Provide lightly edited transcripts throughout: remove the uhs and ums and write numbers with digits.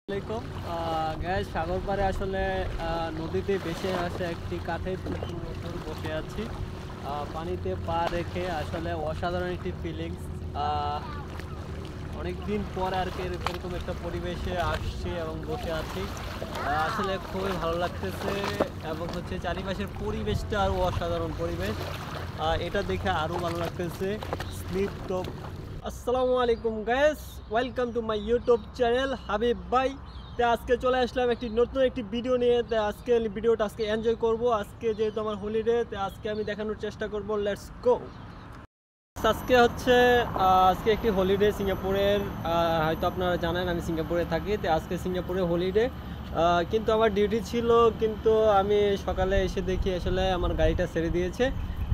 আসসালামাইকুম গ্যাস সাগর পাড়ে আসলে নদীতে ভেসে আসে একটি কাঠের পুকুর ওপর বসে আছি। পানিতে পা রেখে আসলে অসাধারণ একটি ফিলিংস। অনেক দিন পর আর কি এরকম একটা পরিবেশে আসছি এবং বসে আছি। আসলে খুবই ভালো লাগতেছে এবং হচ্ছে চারিপাশের পরিবেশটা আরও অসাধারণ পরিবেশ। এটা দেখে আরও ভালো লাগতেছে। স্নিগ্ধ। আসসালামু আলাইকুম guys, welcome to my YouTube channel Habib ভাই। তো আজকে চলে আসলাম একটি নতুন একটি ভিডিও নিয়ে। তো আজকে ভিডিওটা আজকে এনজয় করব। আজকে যেহেতু আমার হলিডে, তো আজকে আমি দেখানোর চেষ্টা করব। Let's go. আজকে হচ্ছে আজকে একটি হলিডে সিঙ্গাপুরের। হয়তো আপনারা জানেন আমি সিঙ্গাপুরে থাকি। তো আজকে সিঙ্গাপুরে হলিডে, কিন্তু আমার ডিউটি ছিল। কিন্তু আমি সকালে এসে দেখি আসলে আমার গাড়িটা ছেড়ে দিয়েছে।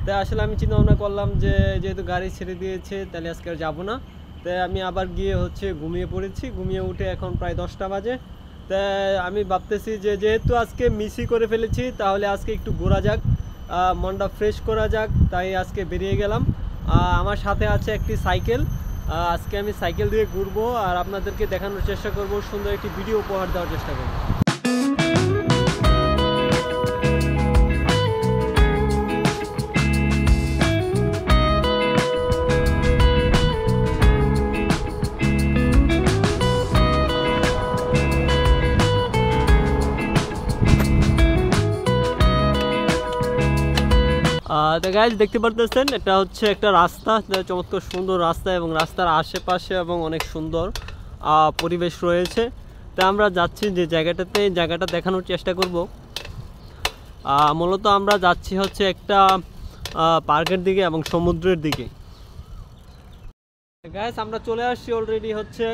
তাই আসলে আমি চিন্তা ভাবনা করলাম যে যেহেতু গাড়ি ছেড়ে দিয়েছে তাহলে আজকে আর যাবো না। তাই আমি আবার গিয়ে হচ্ছে ঘুমিয়ে পড়েছি। ঘুমিয়ে উঠে এখন প্রায় 10টা বাজে। তাই আমি ভাবতেছি যে যেহেতু আজকে মিসই করে ফেলেছি তাহলে আজকে একটু ঘোরা যাক, মনটা ফ্রেশ করা যাক। তাই আজকে বেরিয়ে গেলাম। আমার সাথে আছে একটি সাইকেল। আজকে আমি সাইকেল দিয়ে ঘুরবো আর আপনাদেরকে দেখানোর চেষ্টা করব, সুন্দর একটি ভিডিও উপহার দেওয়ার চেষ্টা করব। তো গাইজ দেখতে পারতেছেন এটা হচ্ছে একটা রাস্তা, চমৎকার সুন্দর রাস্তা এবং রাস্তার আশেপাশে এবং অনেক সুন্দর পরিবেশ রয়েছে। তা আমরা যাচ্ছি যে জায়গাটাতে, জায়গাটা দেখানোর চেষ্টা করব। মূলত আমরা যাচ্ছি হচ্ছে একটা পার্কের দিকে এবং সমুদ্রের দিকে। গাইজ আমরা চলে আসছি অলরেডি। হচ্ছে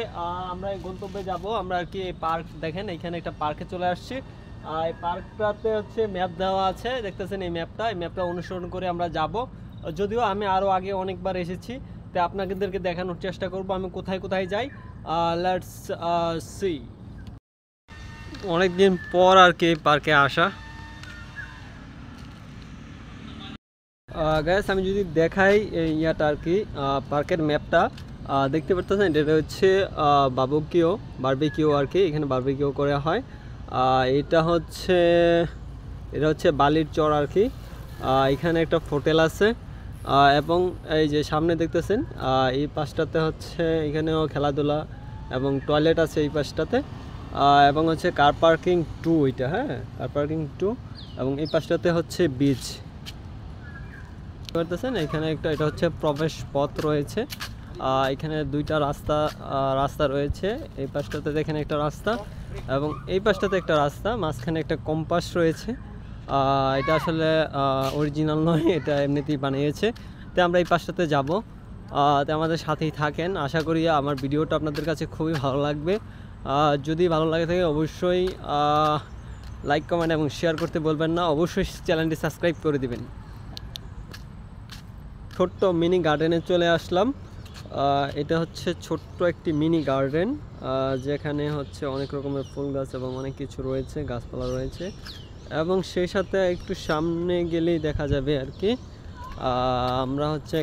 আমরা এই গন্তব্যে যাব। আমরা আর কি এই পার্ক দেখেন, এখানে একটা পার্কে চলে আসছি। এই পার্কটাতে হচ্ছে ম্যাপ দেওয়া আছে, দেখতেছেন এই ম্যাপটা অনুসরণ করে আমরা যাব। যদিও আমি আরও আগে অনেকবার এসেছি, তাই আপনাদেরকে দেখানোর চেষ্টা করব আমি কোথায় কোথায় যাই। Let's see. অনেকদিন পর আর কি পার্কে আসা। গ্যাস আমি যদি দেখাই ইয়াটা আর কি পার্কের ম্যাপটা, দেখতে পারতেছেন এটা হচ্ছে বারবিকিউ আর কি, এখানে বারবিকিউ করা হয়। এটা হচ্ছে বালির চর আর কি। এখানে একটা হোটেল আছে এবং এই যে সামনে দেখতেছেন এই পাশটাতে হচ্ছে এখানেও খেলাধুলা এবং টয়লেট আছে এই পাশটাতে। এবং হচ্ছে কার পার্কিং 2, এটা হ্যাঁ কার পার্কিং 2। এবং এই পাশটাতে হচ্ছে বিচ করতেছেন। এখানে এটা হচ্ছে প্রবেশ পথ রয়েছে। এখানে দুইটা রাস্তা রয়েছে। এই পাশটাতে দেখেন একটা রাস্তা এবং এই পাশটাতে একটা রাস্তা, মাঝখানে একটা কম্পাস রয়েছে। এটা আসলে অরিজিনাল নয়, এটা এমনিতেই বানিয়েছে। তো আমরা এই পাশটাতে যাব। তো আমাদের সাথেই থাকেন। আশা করি আমার ভিডিওটা আপনাদের কাছে খুবই ভালো লাগবে। যদি ভালো লাগে থাকে অবশ্যই লাইক, কমেন্ট এবং শেয়ার করতে বলবেন না। অবশ্যই চ্যানেলটি সাবস্ক্রাইব করে দিবেন। ছোট্ট মিনি গার্ডেনে চলে আসলাম। এটা হচ্ছে ছোট্ট একটি মিনি গার্ডেন, যেখানে হচ্ছে অনেক রকমের ফুল গাছ এবং অনেক কিছু রয়েছে, গাছপালা রয়েছে। এবং সেই সাথে একটু সামনে গেলেই দেখা যাবে আর কি, আমরা হচ্ছে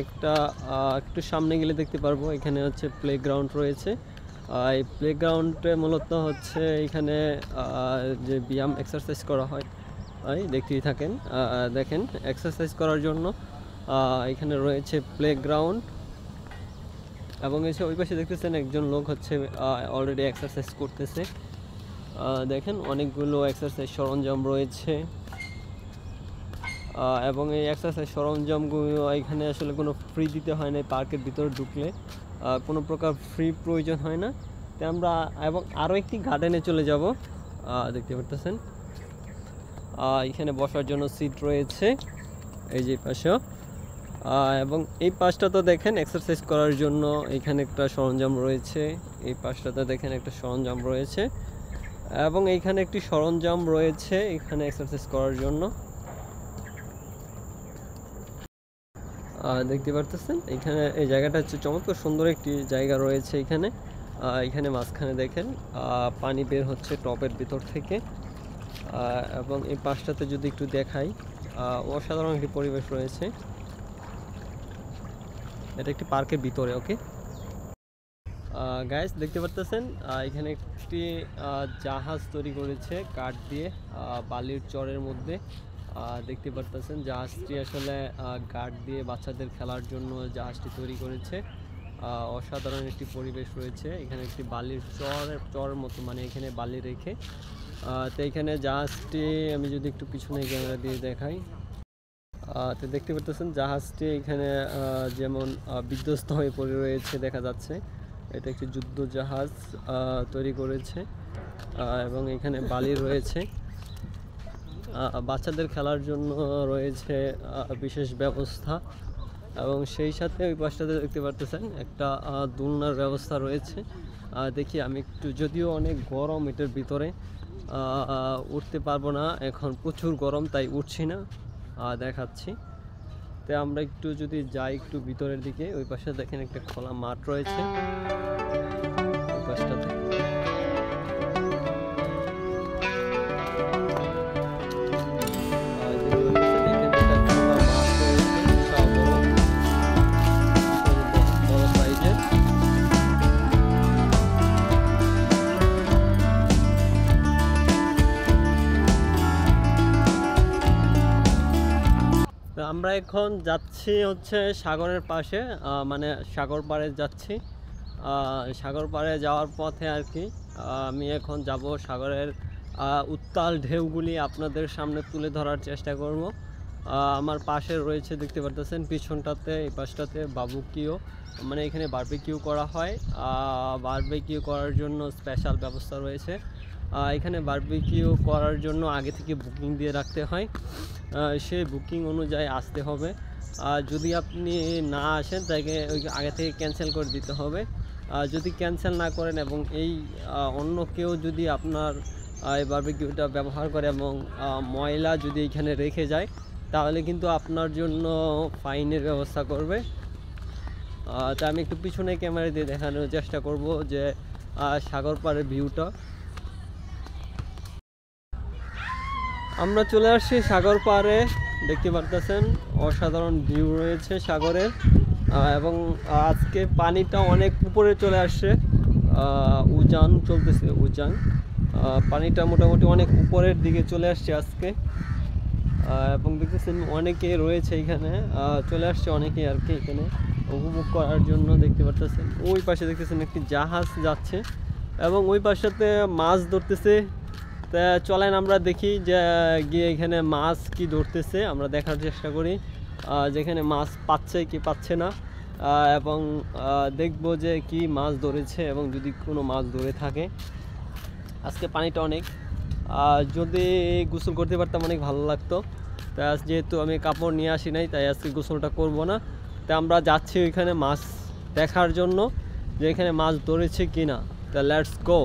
একটু সামনে গেলে দেখতে পারবো এখানে হচ্ছে প্লেগ্রাউন্ড রয়েছে। এই প্লেগ্রাউন্ডে মূলত হচ্ছে এখানে যে ব্যায়াম এক্সারসাইজ করা হয়, দেখতেই থাকেন। দেখেন এক্সারসাইজ করার জন্য এখানে রয়েছে প্লেগ্রাউন্ড। এবং এসে ওই পাশে দেখতেছেন একজন লোক হচ্ছে অলরেডি এক্সারসাইজ করতেছে। দেখেন অনেকগুলো এক্সারসাইজ সরঞ্জাম রয়েছে। এবং এই এক্সারসাইজ সরঞ্জামগুলো এখানে আসলে কোনো ফ্রি দিতে হয় না। পার্কের ভিতরে ঢুকলে কোনো প্রকার ফ্রি প্রয়োজন হয় না। তো আমরা এবং আরও একটি গার্ডেনে চলে যাব। দেখতে পারতেছেন এখানে বসার জন্য সিট রয়েছে এই যে পাশেও। এবং এই পাশটা তো দেখেন এক্সারসাইজ করার জন্য এখানে একটা সরঞ্জাম রয়েছে। এই পাশটাতে দেখেন একটা সরঞ্জাম রয়েছে এবং এইখানে একটি সরঞ্জাম রয়েছে এখানে এক্সারসাইজ করার জন্য। দেখতে পারতেছেন এখানে এই জায়গাটা হচ্ছে চমৎকার সুন্দর একটি জায়গা রয়েছে এখানে। এখানে মাঝখানে দেখেন পানি বের হচ্ছে টবের ভিতর থেকে। এবং এই পাশটাতে যদি একটু দেখাই, অসাধারণ একটি পরিবেশ রয়েছে। এটা একটি পার্কের ভিতরে। ওকে, গাইস দেখতে পারতেছেন এখানে একটি জাহাজ তৈরি করেছে কাঠ দিয়ে বালির চরের মধ্যে। দেখতে পারতেছেন জাহাজটি আসলে কাঠ দিয়ে বাচ্চাদের খেলার জন্য জাহাজটি তৈরি করেছে। অসাধারণ একটি পরিবেশ রয়েছে এখানে, একটি বালির চর মতো, মানে এখানে বালি রেখে। তো এখানে জাহাজটি আমি যদি একটু পিছনে ক্যামেরা দিয়ে দেখাই, তো দেখতে পারতেছেন জাহাজটি এখানে যেমন বিধ্বস্ত হয়ে পড়ে রয়েছে দেখা যাচ্ছে। এটা একটি যুদ্ধ জাহাজ তৈরি করেছে এবং এখানে বালি রয়েছে। বাচ্চাদের খেলার জন্য রয়েছে বিশেষ ব্যবস্থা, এবং সেই সাথে ওই পাশটাতে দেখতে পারতেছেন একটা দোলনার ব্যবস্থা রয়েছে। দেখি আমি একটু, যদিও অনেক গরম এটার ভিতরে, উঠতে পারবো না, এখন প্রচুর গরম তাই উঠছি না, দেখাচ্ছি। তো আমরা একটু যদি যাই একটু ভিতরের দিকে, ওই পাশে দেখেন একটা খোলা মাঠ রয়েছে ওই পাশটাতে। আমরা এখন যাচ্ছি হচ্ছে সাগরের পাশে, মানে সাগর পাড়ে যাচ্ছি। সাগর পাড়ে যাওয়ার পথে আর কি আমি এখন যাব সাগরের উত্তাল ঢেউগুলি আপনাদের সামনে তুলে ধরার চেষ্টা করব। আমার পাশে রয়েছে দেখতে পারতেছেন পিছনটাতে, এই পাশটাতে বারবিকিউ, মানে এখানে বারবিকিউ করা হয়। বারবিকিউ করার জন্য স্পেশাল ব্যবস্থা রয়েছে। এখানে বারবিকিউ করার জন্য আগে থেকে বুকিং দিয়ে রাখতে হয়, সেই বুকিং অনুযায়ী আসতে হবে। যদি আপনি না আসেন তাকে আগে থেকে ক্যান্সেল করে দিতে হবে। যদি ক্যান্সেল না করেন এবং এই অন্য কেউ যদি আপনার এই বারবিকিউটা ব্যবহার করে এবং ময়লা যদি এখানে রেখে যায়, তাহলে কিন্তু আপনার জন্য ফাইনের ব্যবস্থা করবে। তা আমি একটু পিছনে ক্যামেরা দিয়ে দেখানোর চেষ্টা করব যে সাগর পাড়ের ভিউটা। আমরা চলে আসছি সাগর পাড়ে, দেখতে পারতেছেন অসাধারণ ভিউ রয়েছে সাগরের, এবং আজকে পানিটা অনেক উপরে চলে আসছে, উজান চলতেছে, উজান পানিটা মোটামুটি অনেক উপরের দিকে চলে আসছে আজকে। এবং দেখতেছেন অনেকে রয়েছে এখানে, চলে আসছে অনেকে আর কি এখানে উপভোগ করার জন্য। দেখতে পারতেছেন ওই পাশে দেখতেছেন একটি জাহাজ যাচ্ছে এবং ওই পাশটাতে মাছ ধরতেছে। তা চলেন আমরা দেখি যে গিয়ে এখানে মাছ কি ধরতেছে, আমরা দেখার চেষ্টা করি যেখানে মাছ পাচ্ছে কি পাচ্ছে না, এবং দেখবো যে কি মাছ ধরেছে এবং যদি কোনো মাছ ধরে থাকে। আজকে পানিটা অনেক, যদি গোসল করতে পারতাম অনেক ভালো লাগতো। তাই আজ যেহেতু আমি কাপড় নিয়ে আসি নাই, তাই আজকে গোসলটা করব না। তাই আমরা যাচ্ছি ওইখানে মাছ দেখার জন্য যে এখানে মাছ ধরেছে কি না। তা let's go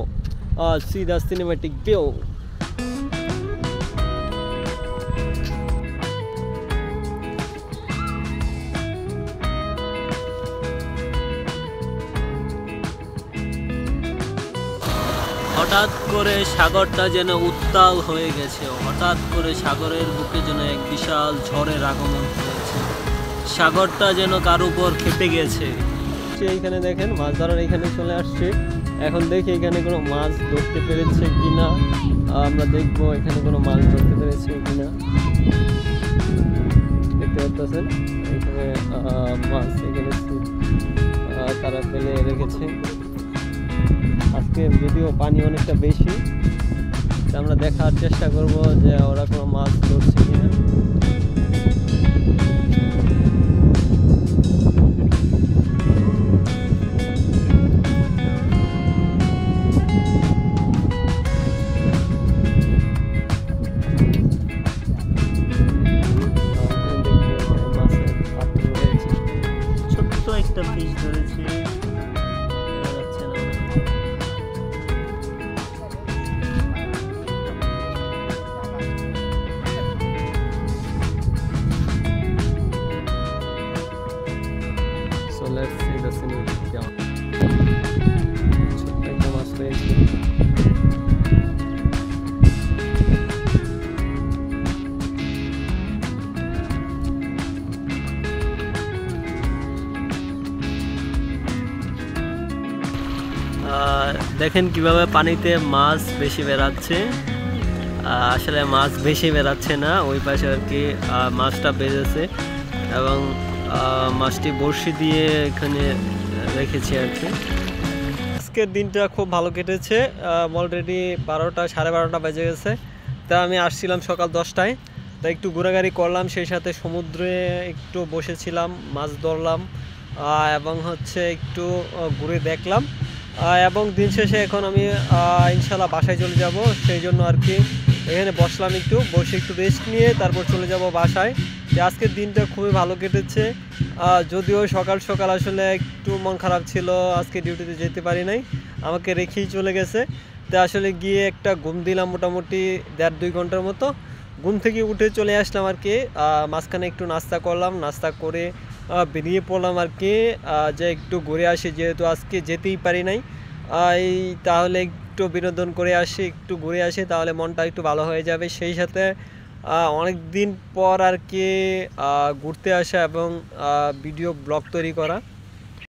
C the cinematic view. হঠাৎ করে সাগরটা যেন উত্তাল হয়ে গেছে, হঠাৎ করে সাগরের বুকে যেন এক বিশাল ঝড়ের আগমন হয়েছে, সাগরটা যেন কার উপর খেপে গেছে। এইখানে দেখেন মাছ ধরার এখানে চলে আসছে, এখন দেখি এখানে কোনো মাছ ধরতে পেরেছে কিনা, আমরা দেখবো এখানে কোনো মাছ ধরতে পেরেছে কিনা। দেখতে পাচ্ছেন এখানে মাছ এখানে তারা ফেলে রেখেছে। আজকে যদিও পানি অনেকটা বেশি, আমরা দেখার চেষ্টা করব যে ওরা কোনো মাছ ধরছে কিনা। ছোট্ট একটা ফিশ ধরেছে। দেখেন কিভাবে পানিতে মাছ বেশি বেরাচ্ছে। আসলে মাছ বেশি বেরাচ্ছে না, ওই পাশে আর কি মাছটা বেজেছে এবং মাছটি বড়শি দিয়ে এখানে রেখেছি আর কি। আজকের দিনটা খুব ভালো কেটেছে। অলরেডি 12টা, সাড়ে 12টা বেজে গেছে। তা আমি আসছিলাম সকাল 10টায়, তা একটু ঘোরাঘুরি করলাম, সেই সাথে সমুদ্রে একটু বসেছিলাম, মাছ ধরলাম এবং হচ্ছে একটু ঘুরে দেখলাম এবং দিন শেষে এখন আমি ইনশাল্লাহ বাসায় চলে যাব। সেই জন্য আর কি এখানে বসলাম, একটু বসে একটু রেস্ট নিয়ে তারপর চলে যাব বাসায়। যে আজকের দিনটা খুবই ভালো কেটেছে, যদিও সকাল সকাল আসলে একটু মন খারাপ ছিল, আজকে ডিউটিতে যেতে পারি নাই, আমাকে রেখেই চলে গেছে। তো আসলে গিয়ে একটা ঘুম দিলাম, মোটামুটি 1.5-2 ঘন্টার মতো। ঘুম থেকে উঠে চলে আসলাম আর কি, মাঝখানে একটু নাস্তা করলাম, নাস্তা করে বেরিয়ে পড়লাম আর কি, যে একটু ঘুরে আসি, যেহেতু আজকে যেতেই পারি নাই। এই তাহলে একটু বিনোদন করে আসি, একটু ঘুরে আসি, তাহলে মনটা একটু ভালো হয়ে যাবে। সেই সাথে অনেক দিন পর আর কি ঘুরতে আসা এবং ভিডিও ব্লগ তৈরি করা।